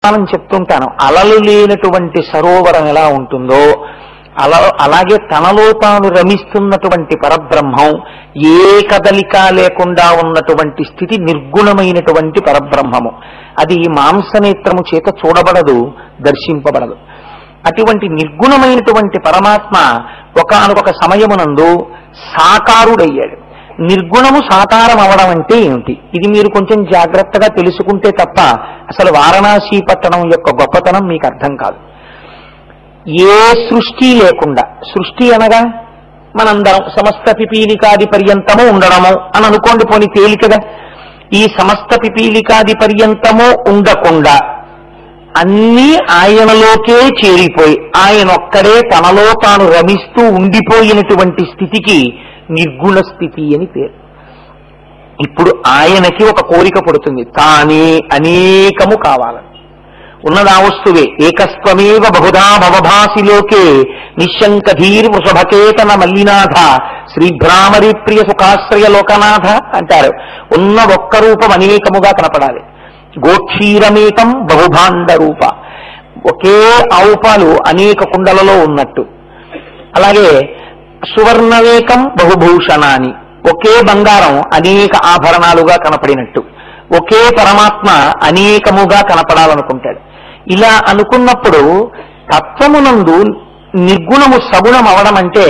అని చెప్తుంటాను. అలలు లేనటువంటి సరోవరం ఎలా ఉంటుందో అలాగే తనలో తాను రమిస్తున్నటువంటి పరబ్రహ్మం ఏ కదలిక లేకుండా ఉన్నటువంటి స్థితి నిర్గుణమైనటువంటి పరబ్రహ్మము. అది మాంసనేత్రము చేత చూడబడదు, దర్శింపబడదు. అటువంటి నిర్గుణమైనటువంటి పరమాత్మ ఒకానొక సమయమునందు సాకారుడయ్యాడు. నిర్గుణము సాకారం అవడం అంటే ఏమిటి? ఇది మీరు కొంచెం జాగ్రత్తగా తెలుసుకుంటే తప్ప అసలు వారణాసి పట్టణం యొక్క గొప్పతనం మీకు అర్థం కాదు. ఏ సృష్టి లేకుండా, సృష్టి అనగా మనందరం సమస్త పిపీలికాది పర్యంతము ఉండడము అని అనుకోండి, పోని తేలికగా. ఈ సమస్త పిపీలికాది పర్యంతము ఉండకుండా అన్నీ ఆయనలోకే చేరిపోయి ఆయనొక్కడే తనలో తాను రమిస్తూ ఉండిపోయినటువంటి స్థితికి నిర్గుణ స్థితి అని పేరు. ఇప్పుడు ఆయనకి ఒక కోరిక పడుతుంది, తానే అనేకము కావాలని. ఉన్నదా వస్తువే ఏకస్వమేవ బహుధా భవభాసిలోకే నిశంకధీర్ వృషభకేతన మల్లినాథ శ్రీభ్రామరి ప్రియ సుఖాశ్రయ లోకనాథ అంటారు. ఉన్న ఒక్క రూపం అనేకముగా కనపడాలి. గోక్షీరమేకం బహుభాండ రూప, ఒకే ఆవు పాలు అనేక కుండలలో ఉన్నట్టు. అలాగే సువర్ణవేకం బహుభూషణాని, ఒకే బంగారం అనేక ఆభరణాలుగా కనపడినట్టు. ఒకే పరమాత్మ అనేకముగా కనపడాలనుకుంటాడు. ఇలా అనుకున్నప్పుడు తత్వమునందు నిర్గుణము సగుణం అవడం అంటే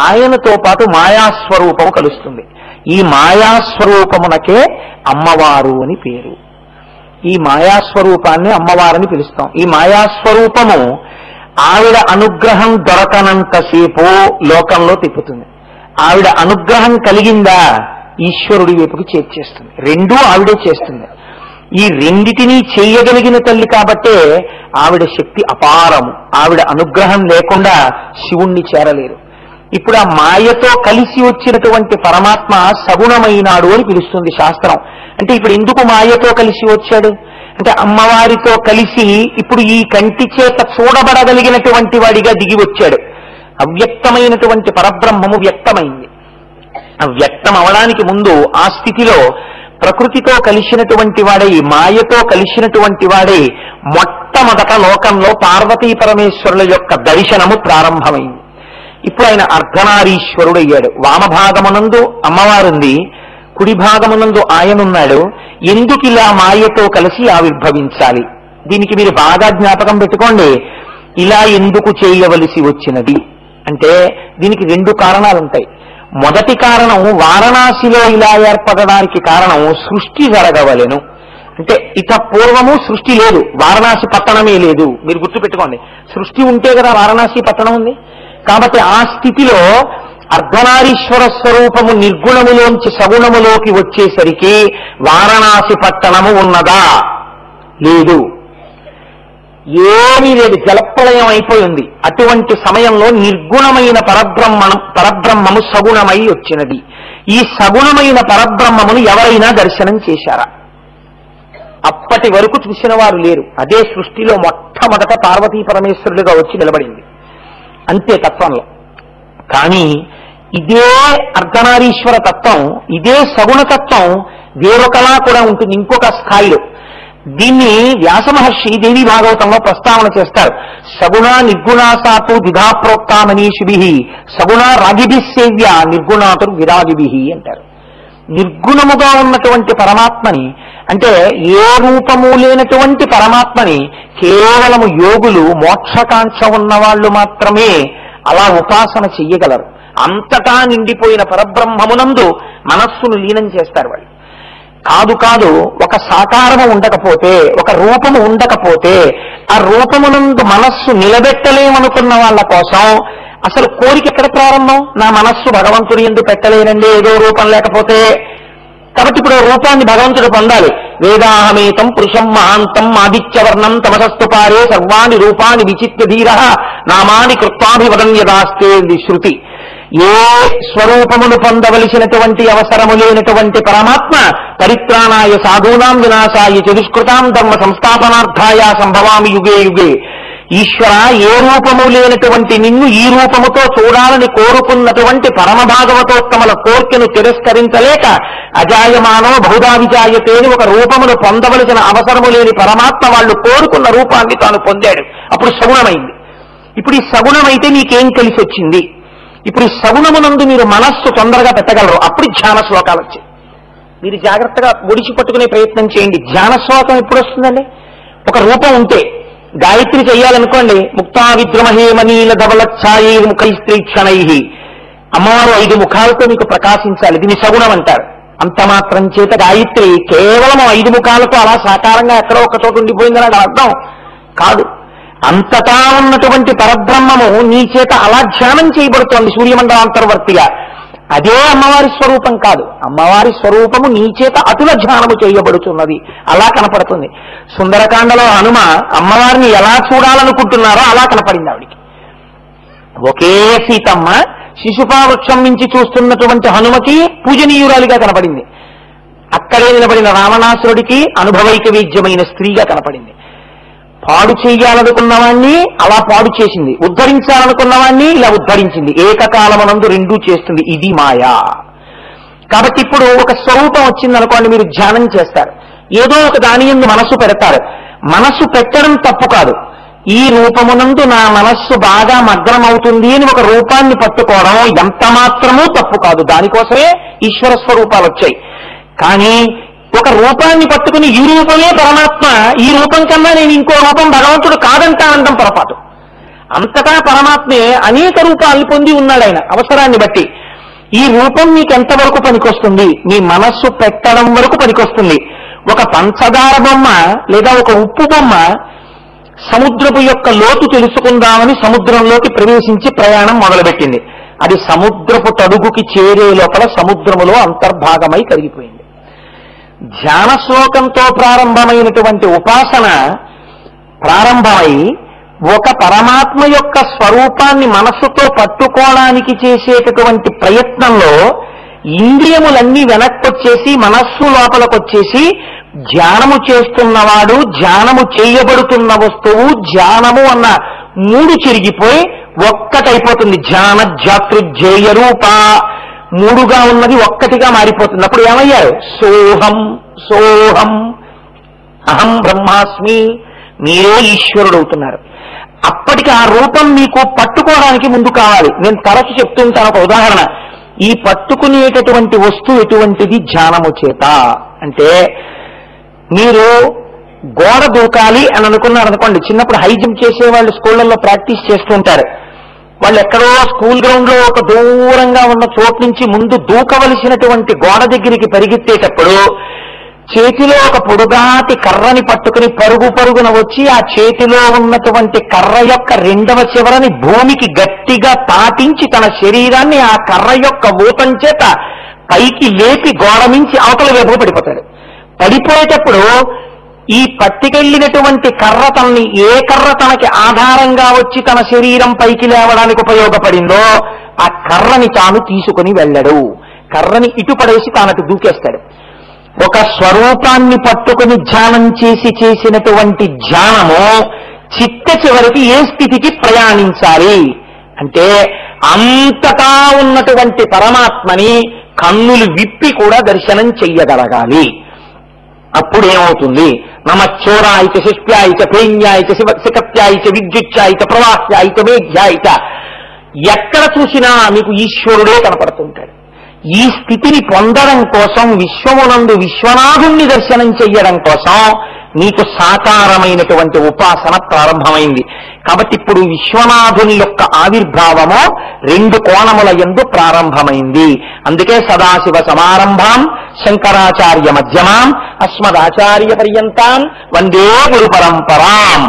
ఆయనతో పాటు మాయాస్వరూపము కలుస్తుంది. ఈ మాయాస్వరూపమునకే అమ్మవారు అని పేరు. ఈ మాయాస్వరూపాన్ని అమ్మవారని పిలుస్తాం. ఈ మాయాస్వరూపము ఆవిడ అనుగ్రహం దొరకనంతసేపు లోకంలో తిప్పుతుంది. ఆవిడ అనుగ్రహం కలిగిందా ఈశ్వరుడి వైపుకి చేర్చేస్తుంది. రెండూ ఆవిడే చేస్తుంది. ఈ రెండిటినీ చేయగలిగిన తల్లి కాబట్టే ఆవిడ శక్తి అపారము. ఆవిడ అనుగ్రహం లేకుండా శివుణ్ణి చేరలేరు. ఇప్పుడు ఆ మాయతో కలిసి వచ్చినటువంటి పరమాత్మ సగుణమైనాడు అని పిలుస్తుంది శాస్త్రం. అంటే ఇప్పుడు ఎందుకు మాయతో కలిసి వచ్చాడు అంటే అమ్మవారితో కలిసి ఇప్పుడు ఈ కంటి చేత చూడబడగలిగినటువంటి వాడిగా దిగి వచ్చాడు. అవ్యక్తమైనటువంటి పరబ్రహ్మము వ్యక్తమైంది. వ్యక్తం అవడానికి ముందు ఆ స్థితిలో ప్రకృతితో కలిసినటువంటి వాడై, మాయతో కలిసినటువంటి వాడై మొట్టమొదట లోకంలో పార్వతీ పరమేశ్వరుల యొక్క దర్శనము ప్రారంభమైంది. ఇప్పుడు ఆయన అర్ధనారీశ్వరుడయ్యాడు. వామభాగమునందు అమ్మవారుంది, కుడి భాగమునందు ఆయనున్నాడు. ఎందుకు ఇలా మాయతో కలిసి ఆవిర్భవించాలి? దీనికి మీరు బాగా జ్ఞాపకం పెట్టుకోండి. ఇలా ఎందుకు చేయవలసి వచ్చినది అంటే దీనికి రెండు కారణాలుంటాయి. మొదటి కారణం, వారణాసిలో ఇలా ఏర్పడడానికి కారణం సృష్టి జరగవలెను. అంటే ఇక పూర్వము సృష్టి లేదు, వారణాసి పట్టణమే లేదు. మీరు గుర్తుపెట్టుకోండి, సృష్టి ఉంటే కదా వారణాసి పట్టణం ఉంది. కాబట్టి ఆ స్థితిలో అర్ధనారీశ్వర స్వరూపము నిర్గుణములోంచి సగుణములోకి వచ్చేసరికి వారణాసి పట్టణము ఉన్నదా? లేదు, ఏమీ లేదు, జలప్రళయం అయిపోయింది. అటువంటి సమయంలో నిర్గుణమైన పరబ్రహ్మము సగుణమై వచ్చినది. ఈ సగుణమైన పరబ్రహ్మమును ఎవరైనా దర్శనం చేశారా? అప్పటి వరకు చూసిన వారు లేరు. అదే సృష్టిలో మొట్టమొదట పార్వతీ పరమేశ్వరులుగా వచ్చి నిలబడింది అంతే తత్వంలో. కానీ ఇదే అర్ధనారీశ్వర తత్వం, ఇదే సగుణతత్వం వేరొకలా కూడా ఉంటుంది ఇంకొక స్థాయిలో. దీన్ని వ్యాస మహర్షి దేవి భాగవతంలో ప్రస్తావన చేస్తారు. సగుణ నిర్గుణాసాతు ద్విధాప్రోక్త మనీషిభి సగుణ రాగిభి సేవ్య నిర్గుణాతుర్ విరాగిభి అంటారు. నిర్గుణముగా ఉన్నటువంటి పరమాత్మని, అంటే ఏ రూపము లేనటువంటి పరమాత్మని కేవలము యోగులు, మోక్షకాంక్ష ఉన్నవాళ్లు మాత్రమే అలా ఉపాసన చెయ్యగలరు. అంతటా నిండిపోయిన పరబ్రహ్మమునందు మనస్సును లీనం చేస్తారు వాళ్ళు. కాదు ఒక సాకారము ఉండకపోతే, ఒక రూపము ఉండకపోతే, ఆ రూపమునందు మనస్సు నిలబెట్టలేమనుకున్న వాళ్ళ కోసం అసలు కోరిక ఎక్కడ ప్రారంభం? నా మనస్సు భగవంతుని యందు పెట్టలేనండి ఏదో రూపం లేకపోతే. కాబట్టి ఇప్పుడు రూపాన్ని భగవంతుడు పొందాలి. వేదాహమేతం పురుషం మహాంతం ఆదిత్యవర్ణం తమసస్తు పారే సర్వాణి రూపాన్ని విచిత్య ధీర నామాని కృత్వాభివదన్యదాస్తే శృతి. ఏ స్వరూపమును పొందవలసినటువంటి అవసరము లేనటువంటి పరమాత్మ పరిత్రాణాయ సాధూనాం వినాశాయ చతుష్కృతాం ధర్మ సంస్థాపనార్థాయ సంభవామి యుగే యుగే. ఈశ్వర, ఏ రూపము లేనటువంటి నిన్ను ఈ రూపముతో చూడాలని కోరుకున్నటువంటి పరమ భాగవతోత్తముల కోర్కెను తిరస్కరించలేక అజాయమానో బహుదా విజాయతే అని ఒక రూపమును పొందవలసిన అవసరము లేని పరమాత్మ వాళ్ళు కోరుకున్న రూపాన్ని తాను పొందాడు. అప్పుడు సగుణమైంది. ఇప్పుడు ఈ సగుణమైతే నీకేం కలిసి వచ్చింది? ఇప్పుడు ఈ సగుణమునందు మీరు మనస్సు తొందరగా పెట్టగలరు. అప్పుడు ధ్యాన శ్లోకాలు వచ్చాయి. మీరు జాగ్రత్తగా ఒడిచి పట్టుకునే ప్రయత్నం చేయండి. ధ్యాన శ్లోకం ఎప్పుడు వస్తుందండి? ఒక రూపం ఉంటే గాయత్రి చెయ్యాలనుకోండి, ముక్తా విద్రమహేమనీల ధవలఛాయై ముఖైస్త్రీక్షణై, అమ్మవారు 5 ముఖాలతో మీకు ప్రకాశించాలి. దీన్ని సగుణం అంటారు. అంత మాత్రం చేత గాయత్రి కేవలం 5 ముఖాలతో అలా సాకారంగా ఎక్కడో ఒక చోట ఉండిపోయిందని అర్థం కాదు. అంతటా ఉన్నటువంటి పరబ్రహ్మము నీ చేత అలా ధ్యానం చేయబడుతోంది సూర్యమండలాంతర్వర్తిగా. అదే అమ్మవారి స్వరూపం కాదు. అమ్మవారి స్వరూపము నీ చేత అతుల ధ్యానము చేయబడుతున్నది, అలా కనపడుతుంది. సుందరకాండలో హనుమ అమ్మవారిని ఎలా చూడాలనుకుంటున్నారో అలా కనపడింది ఆవిడికి. ఒకే సీతమ్మ శిశుపావృక్షం నుంచి చూస్తున్నటువంటి హనుమకి పూజనీయురాలిగా కనపడింది. అక్కడే నిలబడిన రావణాసురుడికి అనుభవైక వేద్యమైన స్త్రీగా కనపడింది. పాడు చెయ్యాలనుకున్నవాణ్ణి అలా పాడు చేసింది, ఉద్ధరించాలనుకున్నవాణ్ణి ఇలా ఉద్ధరించింది. ఏకకాలమనందు రెండూ చేస్తుంది. ఇది మాయా. కాబట్టి ఇప్పుడు ఒక స్వరూపం వచ్చిందనుకోండి, మీరు ధ్యానం చేస్తారు, ఏదో ఒక దాని యందు మనస్సు పెడతారు. మనస్సు పెట్టడం తప్పు కాదు. ఈ రూపమునందు నా మనస్సు బాగా మగ్నమవుతుంది అని ఒక రూపాన్ని పట్టుకోవడం ఎంత మాత్రమూ తప్పు కాదు. దానికోసమే ఈశ్వర స్వరూపాలు వచ్చాయి. కానీ ఒక రూపాన్ని పట్టుకుని ఈ రూపమే పరమాత్మ, ఈ రూపం కన్నా నేను ఇంకో రూపం భగవంతుడు కాదంటానండం పొరపాటు. అంతటా పరమాత్మే అనేక రూపాలు పొంది ఉన్నాడు ఆయన అవసరాన్ని బట్టి. ఈ రూపం మీకు ఎంతవరకు పనికొస్తుంది? మీ మనస్సు పెట్టడం వరకు పనికొస్తుంది. ఒక పంచదార బొమ్మ లేదా ఒక ఉప్పు బొమ్మ సముద్రపు యొక్క లోతు తెలుసుకుందామని సముద్రంలోకి ప్రవేశించి ప్రయాణం మొదలుపెట్టింది. అది సముద్రపు తడుగుకి చేరే లోపల సముద్రములో అంతర్భాగమై కరిగిపోయింది. ధ్యాన శ్లోకంతో ప్రారంభమైనటువంటి ఉపాసన ప్రారంభమై ఒక పరమాత్మ యొక్క స్వరూపాన్ని మనస్సుతో పట్టుకోవడానికి చేసేటటువంటి ప్రయత్నంలో ఇంద్రియములన్నీ వెనక్కొచ్చేసి మనస్సు లోపలికొచ్చేసి ధ్యానము చేస్తున్నవాడు, ధ్యానము చేయబడుతున్న వస్తువు, ధ్యానము అన్న 3 చెరిగిపోయి ఒక్కటైపోతుంది. ధ్యాన జాతృజ్జేయ రూప 3గా ఉన్నది ఒక్కటిగా మారిపోతుంది. అప్పుడు ఏమయ్యారు? సోహం సోహం అహం బ్రహ్మాస్మి, మీరే ఈశ్వరుడు అవుతున్నారు. అప్పటికి ఆ రూపం మీకు పట్టుకోవడానికి ముందు కావాలి. నేను తరచు చెప్తూ ఉంటాను ఒక ఉదాహరణ. ఈ పట్టుకునేటటువంటి వస్తువు ఎటువంటిది? ధ్యానము చేత. అంటే మీరు గోడ దూకాలి అని అనుకున్నారనుకోండి, చిన్నప్పుడు హై జంప్ చేసేవాళ్ళు స్కూళ్లలో ప్రాక్టీస్ చేస్తూ ఉంటారు. వాళ్ళు ఎక్కడో స్కూల్ గ్రౌండ్ లో ఒక దూరంగా ఉన్న చోటు నుంచి ముందు దూకవలసినటువంటి గోడ దగ్గరికి పరిగెత్తేటప్పుడు చేతిలో ఒక పొడుగాటి కర్రని పట్టుకుని పరుగు పరుగున వచ్చి ఆ చేతిలో ఉన్నటువంటి కర్ర యొక్క 2వ చివరని భూమికి గట్టిగా తాటించి తన శరీరాన్ని ఆ కర్ర యొక్క ఊతం చేత పైకి లేపి గోడ నుంచి అవతల వైపు పడిపోతాడు. పడిపోయేటప్పుడు ఈ పట్టుకెళ్లినటువంటి కర్ర తనని, ఏ కర్ర తనకి ఆధారంగా వచ్చి తన శరీరం పైకి లేవడానికి ఉపయోగపడిందో ఆ కర్రని తాను తీసుకుని వెళ్ళడు. కర్రని ఇటు పడేసి తానటు దూకేస్తాడు. ఒక స్వరూపాన్ని పట్టుకుని ధ్యానం చేసినటువంటి ధ్యానము చిట్ట చివరికి ఏ స్థితికి ప్రయాణించాలి అంటే అంతటా ఉన్నటువంటి పరమాత్మని కన్నులు విప్పి కూడా దర్శనం చెయ్యగలగాలి. అప్పుడేమవుతుంది? నమచ్చోరాయిచ శిష్ప్యాయిచ ప్రేణ్యాయిచ శికప్యాయిచ విద్యుచ్చాయిచ ప్రవాహ్యాయిచ మేఘ్యాయిచ, ఎక్కడ చూసినా మీకు ఈశ్వరుడే కనపడుతుంటాడు. ఈ స్థితిని పొందడం కోసం, విశ్వమునందు విశ్వనాథుణ్ణి దర్శనం చెయ్యడం కోసం నీకు సాకారమైనటువంటి ఉపాసన ప్రారంభమైంది. కాబట్టి ఇప్పుడు విశ్వనాథుని యొక్క ఆవిర్భావము 2 కోణముల యందు ప్రారంభమైంది. అందుకే సదాశివ సమారంభాం శంకరాచార్య మధ్యమాం అస్మదాచార్య పర్యంతాం వందే గురు పరంపరాం.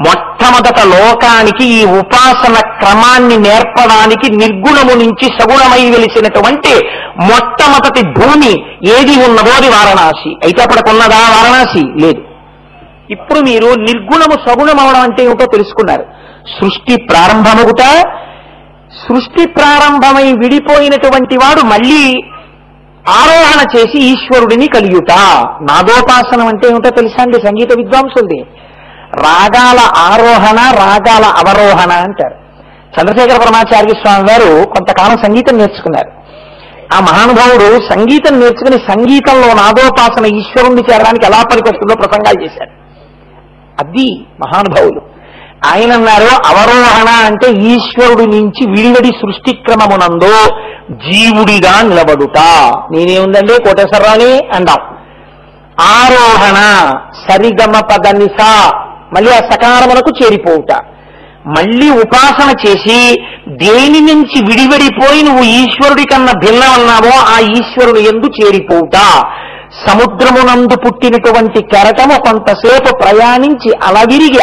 మొట్టమొదట లోకానికి ఈ ఉపాసన క్రమాన్ని నేర్పడానికి నిర్గుణము నుంచి సగుణమై వెలిసినటువంటి మొట్టమొదటి భూమి ఏది ఉన్నదో అది వారణాసి. అయితే అప్పటికున్నదా వారణాసి? లేదు. ఇప్పుడు మీరు నిర్గుణము సగుణం అవడం అంటే ఏమిటో తెలుసుకున్నారు. సృష్టి ప్రారంభమగుట, సృష్టి ప్రారంభమై విడిపోయినటువంటి వాడు మళ్ళీ ఆరోహణ చేసి ఈశ్వరుడిని కలియుట. నాదోపాసనం అంటే ఏమిటో తెలుసా అండి సంగీత విద్వాంసులది? రాగాల ఆరోహణ రాగాల అవరోహణ అంటారు. చంద్రశేఖర పరమాచార్య స్వామి వారు కొంతకాలం సంగీతం నేర్చుకున్నారు. ఆ మహానుభావుడు సంగీతం నేర్చుకుని సంగీతంలో నాదోపాసన ఈశ్వరుణ్ణి చేరడానికి ఎలా పనికొస్తుందో ప్రసంగాలు చేశారు. అది మహానుభావులు. ఆయన అన్నారు, అవరోహణ అంటే ఈశ్వరుడి నుంచి విడివడి సృష్టి క్రమమునందు జీవుడిగా నిలబడుట. నేనేముందండి కోటేశ్వరరావుని అందాం. ఆరోహణ సరిగమ పదనిస, మళ్ళీ ఆ సకారములకు చేరిపోవుట. మళ్ళీ ఉపాసన చేసి దేని నుంచి విడివడిపోయి నువ్వు ఈశ్వరుడి కన్నా భిన్నమన్నావో ఆ ఈశ్వరుని యందు చేరిపోవుట. సముద్రమునందు పుట్టినటువంటి కెరటము కొంతసేపు ప్రయాణించి అలవిరిగి